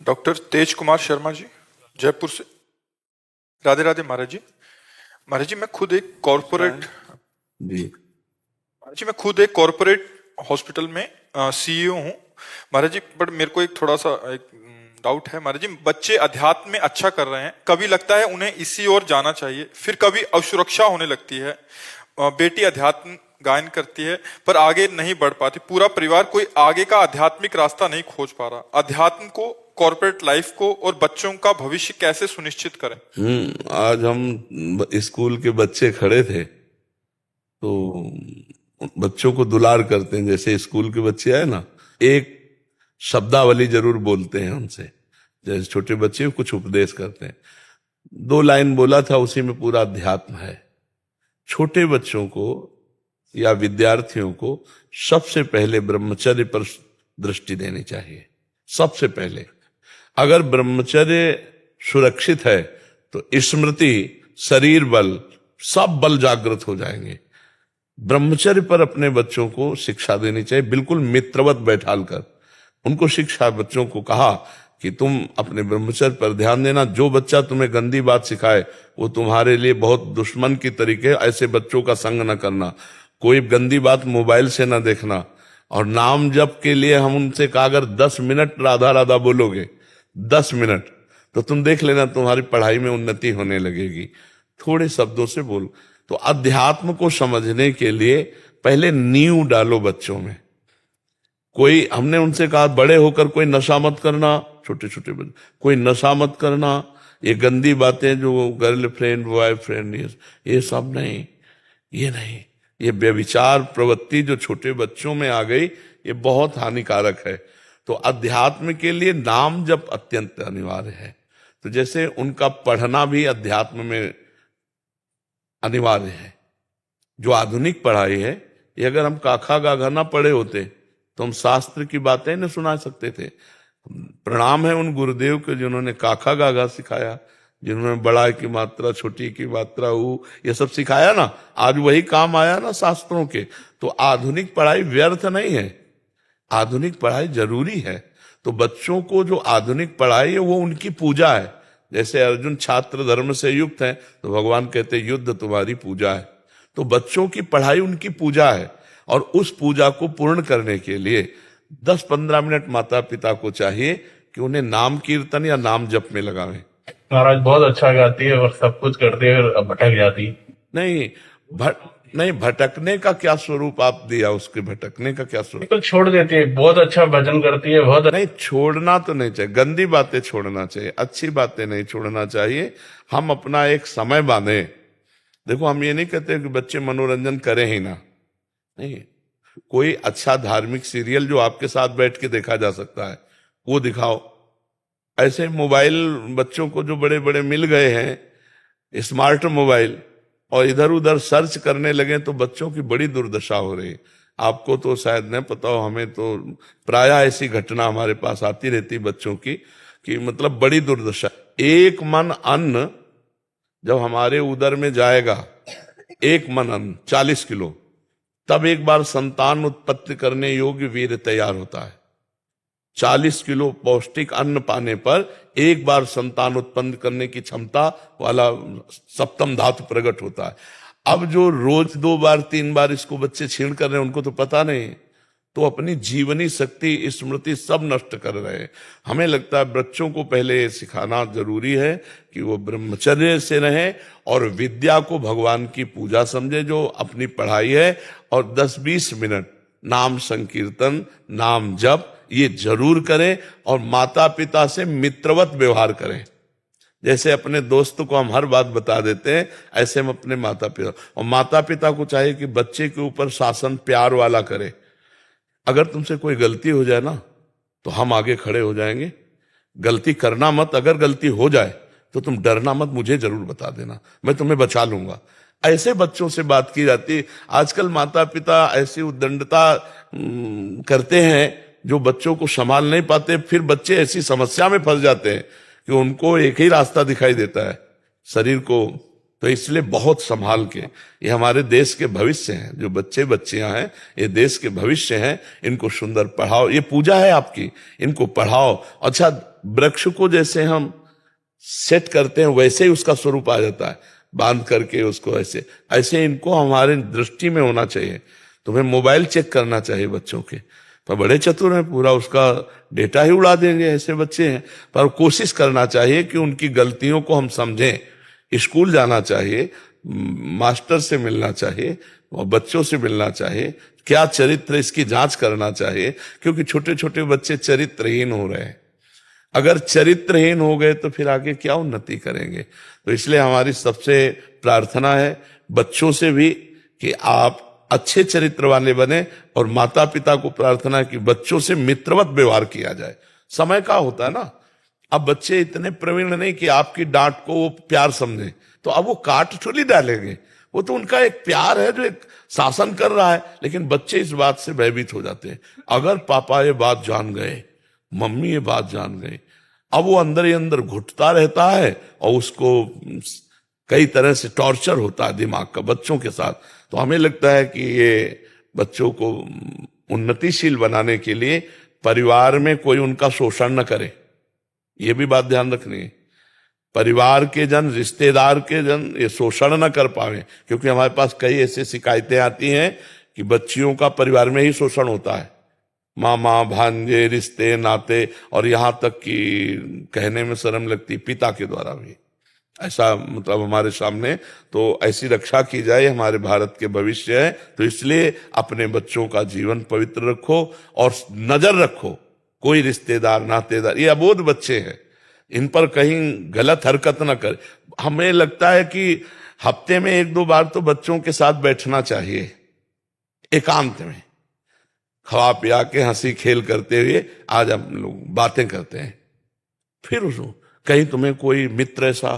Doctor तेज कुमार शर्मा जी, जयपुर से। राधे राधे महाराज जी। महाराज जी, मैं खुद एक कॉरपोरेट जी महाराज जी मैं खुद एक कॉरपोरेट हॉस्पिटल में सीईओ हूँ महाराज जी। बट मेरे को एक थोड़ा सा एक डाउट है महाराज जी। बच्चे अध्यात्म में अच्छा कर रहे हैं, कभी लगता है उन्हें इसी ओर जाना चाहिए, फिर कभी असुरक्षा होने लगती है। बेटी अध्यात्म गायन करती है पर आगे नहीं बढ़ पाती। पूरा परिवार कोई आगे का आध्यात्मिक रास्ता नहीं खोज पा रहा। अध्यात्म को, कॉर्पोरेट लाइफ को और बच्चों का भविष्य कैसे सुनिश्चित करें? आज हम स्कूल के बच्चे खड़े थे तो बच्चों को दुलार करते हैं। जैसे स्कूल के बच्चे आए ना, एक शब्दावली जरूर बोलते हैं उनसे। जैसे छोटे बच्चे कुछ उपदेश करते हैं, 2 लाइन बोला था, उसी में पूरा अध्यात्म है। छोटे बच्चों को या विद्यार्थियों को सबसे पहले ब्रह्मचर्य पर दृष्टि देनी चाहिए। सबसे पहले अगर ब्रह्मचर्य सुरक्षित है तो स्मृति, शरीर बल, सब बल जागृत हो जाएंगे। ब्रह्मचर्य पर अपने बच्चों को शिक्षा देनी चाहिए, बिल्कुल मित्रवत बैठाल कर उनको शिक्षा। बच्चों को कहा कि तुम अपने ब्रह्मचर्य पर ध्यान देना। जो बच्चा तुम्हें गंदी बात सिखाए वो तुम्हारे लिए बहुत दुश्मन की तरीके। ऐसे बच्चों का संग न करना, कोई गंदी बात मोबाइल से न देखना। और नाम जप के लिए हम उनसे कहा, अगर 10 मिनट राधा राधा बोलोगे, 10 मिनट, तो तुम देख लेना तुम्हारी पढ़ाई में उन्नति होने लगेगी। थोड़े शब्दों से बोल। तो अध्यात्म को समझने के लिए पहले नींव डालो बच्चों में। कोई, हमने उनसे कहा बड़े होकर कोई नशा मत करना, छोटे छोटे बच्चे, कोई नशा मत करना, ये गंदी बातें जो गर्लफ्रेंड बॉयफ्रेंड, ये सब नहीं, ये नहीं। ये व्यभिचार प्रवृत्ति जो छोटे बच्चों में आ गई, ये बहुत हानिकारक है। तो अध्यात्म के लिए नाम जप अत्यंत अनिवार्य है। तो जैसे उनका पढ़ना भी अध्यात्म में अनिवार्य है। जो आधुनिक पढ़ाई है, ये अगर हम काखा गाघा ना पढ़े होते तो हम शास्त्र की बातें न सुना सकते थे। प्रणाम है उन गुरुदेव के जिन्होंने काखा गाघा सिखाया, जिन्होंने बड़ा की मात्रा, छोटी की मात्रा, ये सब सिखाया ना। आज वही काम आया ना शास्त्रों के। तो आधुनिक पढ़ाई व्यर्थ नहीं है, आधुनिक पढ़ाई जरूरी है। तो बच्चों को जो आधुनिक पढ़ाई है वो उनकी पूजा है। जैसे अर्जुन छात्र धर्म से युक्त है तो भगवान कहते युद्ध तुम्हारी पूजा है। तो बच्चों की पढ़ाई उनकी पूजा है, और उस पूजा को पूर्ण करने के लिए 10-15 मिनट माता पिता को चाहिए कि उन्हें नाम कीर्तन या नाम जप में लगावें। महाराज बहुत अच्छा गाती है और सब कुछ करती है और भटक जाती। नहीं नहीं, भटकने का क्या स्वरूप आप दिया, उसके भटकने का क्या स्वरूप? बिल्कुल छोड़ देती है, बहुत अच्छा भजन करती है, बहुत नहीं, छोड़ना तो नहीं चाहिए, गंदी बातें छोड़ना चाहिए, अच्छी बातें नहीं छोड़ना चाहिए। हम अपना एक समय बांधे। देखो, हम ये नहीं कहते कि बच्चे मनोरंजन करें ही ना, नहीं। कोई अच्छा धार्मिक सीरियल जो आपके साथ बैठ के देखा जा सकता है वो दिखाओ। ऐसे मोबाइल बच्चों को जो बड़े बड़े मिल गए हैं, स्मार्ट मोबाइल, और इधर उधर सर्च करने लगे तो बच्चों की बड़ी दुर्दशा हो रही है। आपको तो शायद नहीं पता हो, हमें तो प्रायः ऐसी घटना हमारे पास आती रहती बच्चों की, कि मतलब बड़ी दुर्दशा। एक मन अन्न जब हमारे उदर में जाएगा, एक मन अन्न 40 किलो, तब एक बार संतान उत्पत्ति करने योग्य वीर्य तैयार होता है। 40 किलो पौष्टिक अन्न पाने पर एक बार संतान उत्पन्न करने की क्षमता वाला सप्तम धातु प्रकट होता है। अब जो रोज 2 बार 3 बार इसको बच्चे छीण कर रहे हैं, उनको तो पता नहीं, तो अपनी जीवनी शक्ति, स्मृति सब नष्ट कर रहे हैं। हमें लगता है बच्चों को पहले ये सिखाना जरूरी है कि वो ब्रह्मचर्य से रहे और विद्या को भगवान की पूजा समझे, जो अपनी पढ़ाई है, और 10-20 मिनट नाम संकीर्तन, नाम जप ये जरूर करें। और माता पिता से मित्रवत व्यवहार करें। जैसे अपने दोस्त को हम हर बात बता देते हैं, ऐसे हम अपने माता पिता, और माता पिता को चाहिए कि बच्चे के ऊपर शासन प्यार वाला करे। अगर तुमसे कोई गलती हो जाए ना तो हम आगे खड़े हो जाएंगे। गलती करना मत, अगर गलती हो जाए तो तुम डरना मत, मुझे जरूर बता देना, मैं तुम्हें बचा लूंगा। ऐसे बच्चों से बात की जाती है। आजकल माता पिता ऐसी उद्दंडता करते हैं जो बच्चों को संभाल नहीं पाते। फिर बच्चे ऐसी समस्या में फंस जाते हैं कि उनको एक ही रास्ता दिखाई देता है, शरीर को। तो इसलिए बहुत संभाल के, ये हमारे देश के भविष्य हैं, जो बच्चे बच्चियां हैं ये देश के भविष्य हैं। इनको सुंदर पढ़ाओ, ये पूजा है आपकी, इनको पढ़ाओ। अच्छा, वृक्ष को जैसे हम सेट करते हैं वैसे ही उसका स्वरूप आ जाता है, बांध करके उसको ऐसे ऐसे इनको हमारे दृष्टि में होना चाहिए। तुम्हें मोबाइल चेक करना चाहिए बच्चों के, पर बड़े चतुर हैं, पूरा उसका डेटा ही उड़ा देंगे, ऐसे बच्चे हैं। पर कोशिश करना चाहिए कि उनकी गलतियों को हम समझें। स्कूल जाना चाहिए, मास्टर से मिलना चाहिए और बच्चों से मिलना चाहिए, क्या चरित्र इसकी जांच करना चाहिए, क्योंकि छोटे छोटे बच्चे चरित्रहीन हो रहे हैं। अगर चरित्रहीन हो गए तो फिर आगे क्या उन्नति करेंगे। तो इसलिए हमारी सबसे प्रार्थना है बच्चों से भी कि आप अच्छे चरित्र वाले बने, और माता पिता को प्रार्थना है कि बच्चों से मित्रवत व्यवहार किया जाए। समय का होता है ना, अब बच्चे इतने प्रवीण नहीं कि आपकी डांट को वो प्यार समझे, तो अब वो काट थोड़ी डालेंगे, वो तो उनका एक प्यार है जो एक शासन कर रहा है। लेकिन बच्चे इस बात से भयभीत हो जाते हैं, अगर पापा ये बात जान गए, मम्मी ये बात जान गई, अब वो अंदर ही अंदर घुटता रहता है और उसको कई तरह से टॉर्चर होता है दिमाग का बच्चों के साथ। तो हमें लगता है कि ये बच्चों को उन्नतिशील बनाने के लिए परिवार में कोई उनका शोषण न करे, ये भी बात ध्यान रखनी है। परिवार के जन, रिश्तेदार के जन ये शोषण न कर पावे, क्योंकि हमारे पास कई ऐसी शिकायतें आती हैं कि बच्चियों का परिवार में ही शोषण होता है, मामा भांजे, रिश्ते नाते, और यहां तक कि कहने में शर्म लगती पिता के द्वारा भी ऐसा, मतलब हमारे सामने। तो ऐसी रक्षा की जाए, हमारे भारत के भविष्य है। तो इसलिए अपने बच्चों का जीवन पवित्र रखो और नजर रखो, कोई रिश्तेदार नातेदार, ये अबोध बच्चे हैं, इन पर कहीं गलत हरकत न कर। हमें लगता है कि हफ्ते में 1-2 बार तो बच्चों के साथ बैठना चाहिए, एकांत में खवा पिया के हंसी खेल करते हुए आज हम लोग बातें करते हैं। फिर उसको कहीं तुम्हें कोई मित्र ऐसा,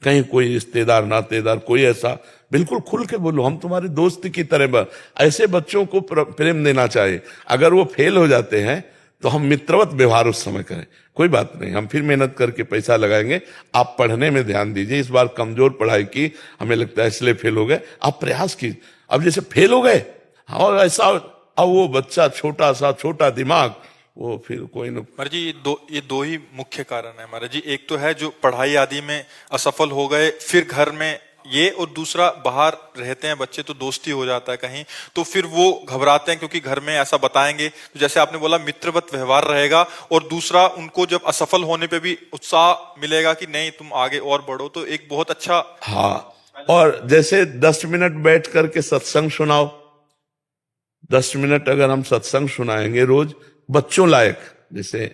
कहीं कोई रिश्तेदार नातेदार कोई ऐसा, बिल्कुल खुल के बोलो, हम तुम्हारे दोस्त की तरह। ऐसे बच्चों को प्रेम देना चाहिए। अगर वो फेल हो जाते हैं तो हम मित्रवत व्यवहार उस समय करें, कोई बात नहीं, हम फिर मेहनत करके पैसा लगाएंगे, आप पढ़ने में ध्यान दीजिए। इस बार कमजोर पढ़ाई की, हमें लगता है इसलिए फेल हो गए, आप प्रयास कीजिए। अब जैसे फेल हो गए और ऐसा, अब वो बच्चा छोटा सा, छोटा दिमाग, वो फिर कोई न। महाराज जी ये दो ही मुख्य कारण है महाराज जी। एक तो है जो पढ़ाई आदि में असफल हो गए, फिर घर में ये, और दूसरा बाहर रहते हैं बच्चे तो दोस्ती हो जाता है कहीं, तो फिर वो घबराते हैं क्योंकि घर में ऐसा बताएंगे। तो जैसे आपने बोला मित्रवत व्यवहार रहेगा, और दूसरा उनको जब असफल होने पे भी उत्साह मिलेगा कि नहीं तुम आगे और बढ़ो, तो एक बहुत अच्छा। हाँ, और जैसे 10 मिनट बैठ करके सत्संग सुनाओ, 10 मिनट अगर हम सत्संग सुनाएंगे रोज बच्चों लायक, जैसे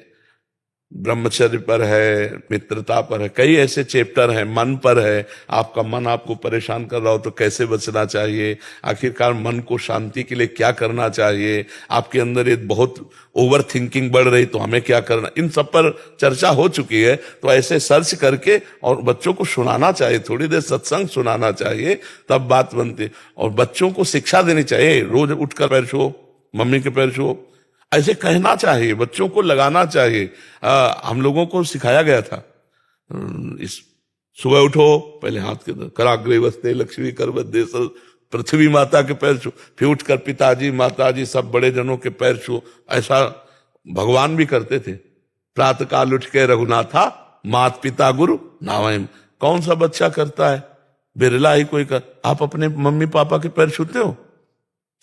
ब्रह्मचर्य पर है, मित्रता पर है, कई ऐसे चैप्टर हैं, मन पर है, आपका मन आपको परेशान कर रहा हो तो कैसे बचना चाहिए, आखिरकार मन को शांति के लिए क्या करना चाहिए, आपके अंदर ये बहुत ओवर थिंकिंग बढ़ रही तो हमें क्या करना, इन सब पर चर्चा हो चुकी है। तो ऐसे सर्च करके और बच्चों को सुनाना चाहिए, थोड़ी देर सत्संग सुनाना चाहिए, तब बात बनती। और बच्चों को शिक्षा देनी चाहिए, रोज उठकर पैर छुओ, मम्मी के पैर छुओ, ऐसे कहना चाहिए, बच्चों को लगाना चाहिए। हम लोगों को सिखाया गया था, इस सुबह उठो, पहले हाथ के कराग्रे वस्ते लक्ष्मी कर वद्दे, पृथ्वी माता के पैर छू, फिर उठकर पिताजी माताजी सब बड़े जनों के पैर छू। ऐसा भगवान भी करते थे। प्रातः काल उठ के रघुनाथा मात पिता गुरु नावयम। कौन सा बच्चा करता है, बिरला ही कोई कर। आप अपने मम्मी पापा के पैर छूते हो?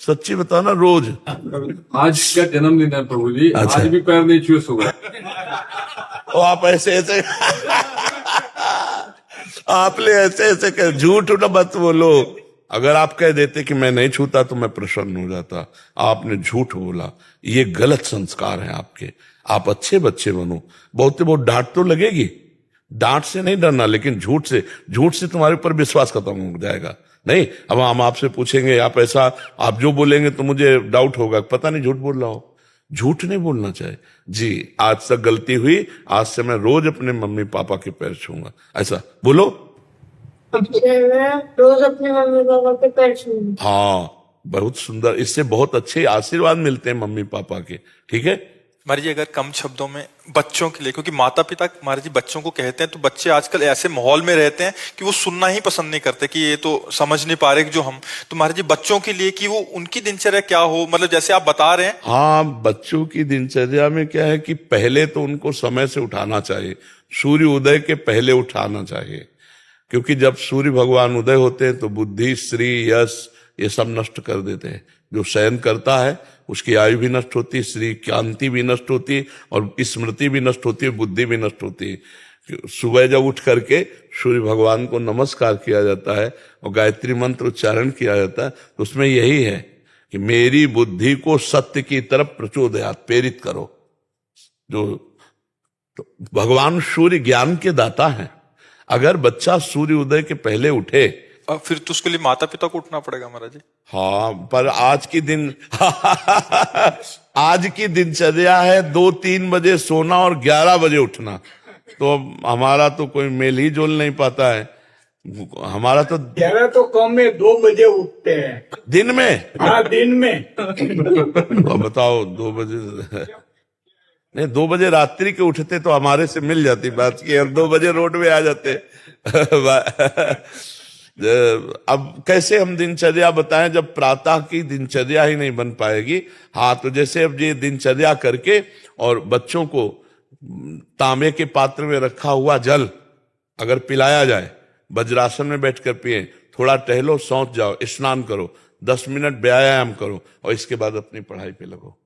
सच्ची बताना रोज। आज क्या जन्मदिन है प्रभु जी, अच्छा। आज भी पैर नहीं छुए सुबह। और आप ऐसे ऐसे आपने ऐसे ऐसे कह, झूठ ना मत बोलो। अगर आप कह देते कि मैं नहीं छूता तो मैं प्रसन्न हो जाता, आपने झूठ बोला, ये गलत संस्कार है आपके। आप अच्छे बच्चे बनो। बहुत डांट तो लगेगी, डांट से नहीं डरना, लेकिन झूठ से तुम्हारे ऊपर विश्वास खत्म हो जाएगा। नहीं, अब हम आपसे पूछेंगे, आप ऐसा, आप जो बोलेंगे तो मुझे डाउट होगा, पता नहीं झूठ बोल रहा हो। झूठ नहीं बोलना चाहिए जी। आज तक गलती हुई, आज से मैं रोज अपने मम्मी पापा के पैर छूंगा, ऐसा बोलो। रोज अपने मम्मी पापा के पैर छूंगा। हाँ, बहुत सुंदर, इससे बहुत अच्छे आशीर्वाद मिलते हैं मम्मी पापा के। ठीक है, महाराज जी अगर कम शब्दों में बच्चों के लिए, क्योंकि माता पिता महाराज जी बच्चों को कहते हैं, तो बच्चे आजकल ऐसे माहौल में रहते हैं कि वो सुनना ही पसंद नहीं करते कि ये तो समझ नहीं पा रहे कि जो हम, तो महाराज जी बच्चों के लिए कि वो उनकी दिनचर्या क्या हो, मतलब जैसे आप बता रहे हैं। हाँ, बच्चों की दिनचर्या में क्या है कि पहले तो उनको समय से उठाना चाहिए, सूर्य उदय के पहले उठाना चाहिए, क्योंकि जब सूर्य भगवान उदय होते हैं तो बुद्धि, श्री, यश ये सब नष्ट कर देते हैं। जो शयन करता है उसकी आयु भी नष्ट होती है, श्री कांति भी नष्ट होती है, और स्मृति भी नष्ट होती है, बुद्धि भी नष्ट होती है। सुबह जब उठ करके सूर्य भगवान को नमस्कार किया जाता है और गायत्री मंत्र उच्चारण किया जाता है, तो उसमें यही है कि मेरी बुद्धि को सत्य की तरफ प्रचोदयात, प्रेरित करो। जो तो भगवान सूर्य ज्ञान के दाता हैं। अगर बच्चा सूर्य उदय के पहले उठे, फिर तो उसके लिए माता पिता को उठना पड़ेगा महाराज जी। हाँ, पर आज की दिनचर्या है 2-3 बजे सोना और 11 बजे उठना, तो अब हमारा तो कोई मेल ही जोल नहीं पाता है। हमारा तो 11 तो कम में 2 बजे उठते हैं दिन में। हाँ, दिन में। तो बताओ 2 बजे नहीं, 2 बजे रात्रि के उठते तो हमारे से मिल जाती बात की, और 2 बजे रोड में आ जाते। अब कैसे हम दिनचर्या बताएं जब प्रातः की दिनचर्या ही नहीं बन पाएगी। हाँ, तो जैसे अब ये दिनचर्या करके और बच्चों को तांबे के पात्र में रखा हुआ जल अगर पिलाया जाए, वज्रासन में बैठकर पिए, थोड़ा टहलो, सौंच जाओ, स्नान करो, 10 मिनट व्यायाम करो और इसके बाद अपनी पढ़ाई पे लगो।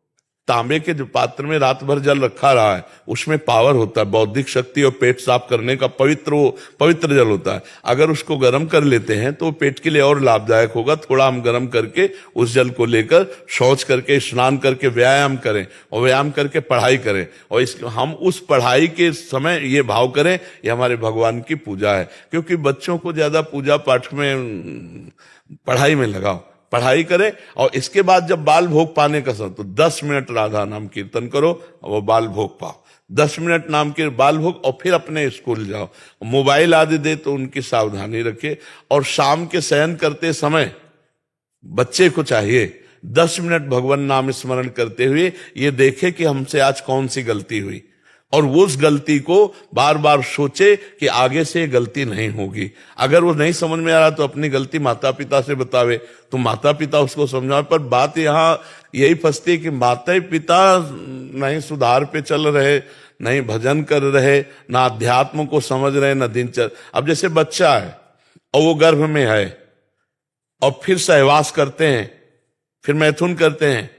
तांबे के जो पात्र में रात भर जल रखा रहा है उसमें पावर होता है, बौद्धिक शक्ति और पेट साफ करने का पवित्र जल होता है। अगर उसको गर्म कर लेते हैं तो पेट के लिए और लाभदायक होगा। थोड़ा हम गर्म करके उस जल को लेकर शौच करके, स्नान करके व्यायाम करें, और व्यायाम करके पढ़ाई करें, और हम उस पढ़ाई के समय ये भाव करें ये हमारे भगवान की पूजा है। क्योंकि बच्चों को ज्यादा पूजा पाठ में, पढ़ाई में लगाओ, पढ़ाई करें, और इसके बाद जब बाल भोग पाने का समय तो 10 मिनट राधा नाम कीर्तन करो और वो बाल भोग पाओ। 10 मिनट नाम के बाल भोग, और फिर अपने स्कूल जाओ। मोबाइल आदि दे तो उनकी सावधानी रखे, और शाम के शयन करते समय बच्चे को चाहिए 10 मिनट भगवान नाम स्मरण करते हुए ये देखे कि हमसे आज कौन सी गलती हुई, और वो उस गलती को बार बार सोचे कि आगे से गलती नहीं होगी। अगर वो नहीं समझ में आ रहा तो अपनी गलती माता पिता से बतावे, तो माता पिता उसको समझावे। पर बात यहाँ यही फंसती है कि माता पिता नहीं सुधार पे चल रहे, नहीं भजन कर रहे, ना अध्यात्म को समझ रहे, ना दिनचर्या। अब जैसे बच्चा है और वो गर्भ में है और फिर सहवास करते हैं, फिर मैथुन करते हैं,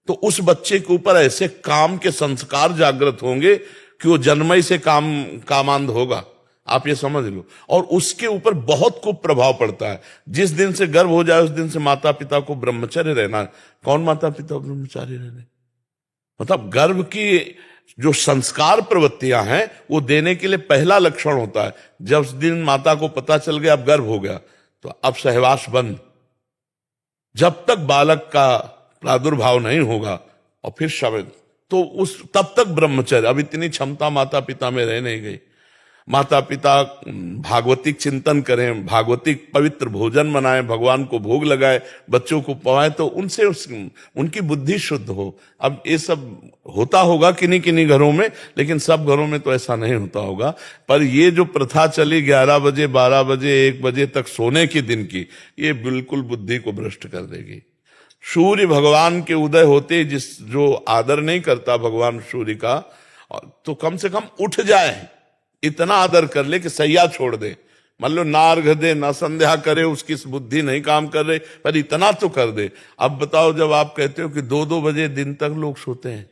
तो उस बच्चे के ऊपर ऐसे काम के संस्कार जागृत होंगे कि वो जन्मई से कामांध होगा, आप ये समझ लो। और उसके ऊपर बहुत खूब प्रभाव पड़ता है। जिस दिन से गर्भ हो जाए उस दिन से माता पिता को ब्रह्मचर्य रहना। कौन माता पिता ब्रह्मचारी रहने? मतलब गर्भ की जो संस्कार प्रवृत्तियां हैं वो देने के लिए पहला लक्षण होता है। जब उस दिन माता को पता चल गया अब गर्भ हो गया तो अब सहवास बंद, जब तक बालक का प्रादुर्भाव नहीं होगा, और फिर शब्द तो उस तब तक ब्रह्मचर्य। अब इतनी क्षमता माता पिता में रह नहीं गई। माता पिता भागवतिक चिंतन करें, भागवतिक पवित्र भोजन बनाएं, भगवान को भोग लगाए, बच्चों को पवाएं, तो उनसे उनकी बुद्धि शुद्ध हो। अब ये सब होता होगा किन्हीं किन्हीं घरों में, लेकिन सब घरों में तो ऐसा नहीं होता होगा। पर ये जो प्रथा चली 11 बजे 12 बजे 1 बजे तक सोने की दिन की, ये बिल्कुल बुद्धि को भ्रष्ट कर देगी। सूर्य भगवान के उदय होते जो आदर नहीं करता भगवान सूर्य का, तो कम से कम उठ जाए, इतना आदर कर ले कि सैया छोड़ दे। मान लो ना अर्घ दे ना संध्या करे, उसकी बुद्धि नहीं काम कर रही, पर इतना तो कर दे। अब बताओ जब आप कहते हो कि 2-2 बजे दिन तक लोग सोते हैं।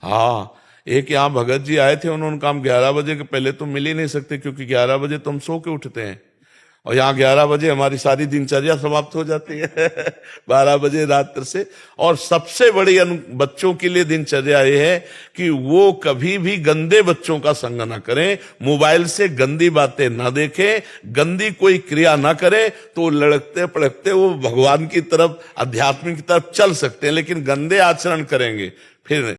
हाँ, एक यहाँ भगत जी आए थे, उन्होंने कहा 11 बजे के पहले तो मिल ही नहीं सकते, क्योंकि 11 बजे तो हम सो के उठते हैं, और यहाँ 11 बजे हमारी सारी दिनचर्या समाप्त हो जाती है 12 बजे रात्र से। और सबसे बड़ी बच्चों के लिए दिनचर्या ये है कि वो कभी भी गंदे बच्चों का संग ना करें, मोबाइल से गंदी बातें ना देखें, गंदी कोई क्रिया ना करें, तो लड़कते पड़कते वो भगवान की तरफ, अध्यात्म की तरफ चल सकते हैं। लेकिन गंदे आचरण करेंगे फिर